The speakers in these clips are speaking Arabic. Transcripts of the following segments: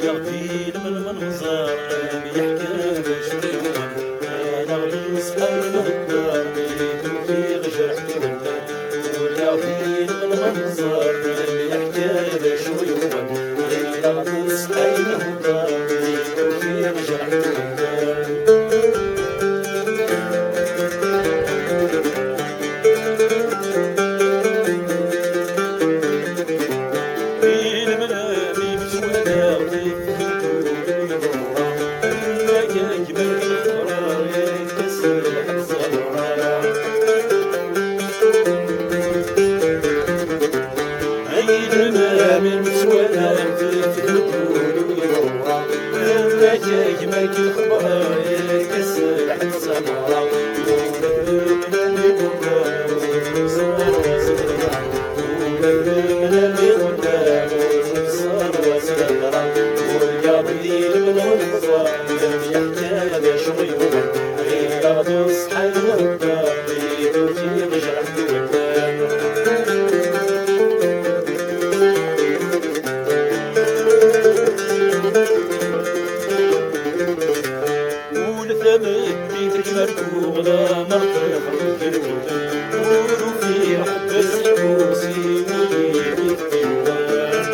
يغفيل من المنظر بيحكي بشوية أنا غدي نصحى للدار في غجرحت والدار يغفيل من المنظر بيحكي بشوية أنا غدي نصحى للدار في غجرحت والدار من مسوالها في الدول ويورا ما جاي ماك الخبر يكسر حد سمرا ويا ضليل من النظر يحكي هذا شغيون غير تصحى الدار في غجرح الودان بيتك مركوب لا مرتاح في الودان نور في حب السكوسي وليلي في الودان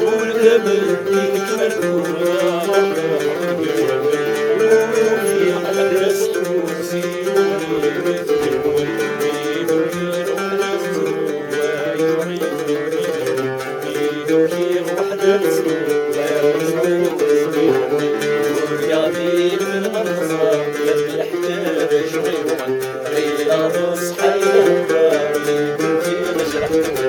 والجبل بيتك مركوب لا مرتاح في الودان نور في حب السكوسي وليلي في الودان يدوكي وحدة تسلوك يا ذيل من منظر يلي يحتاج غيوما غير تصحى الدار يدوكي نجرح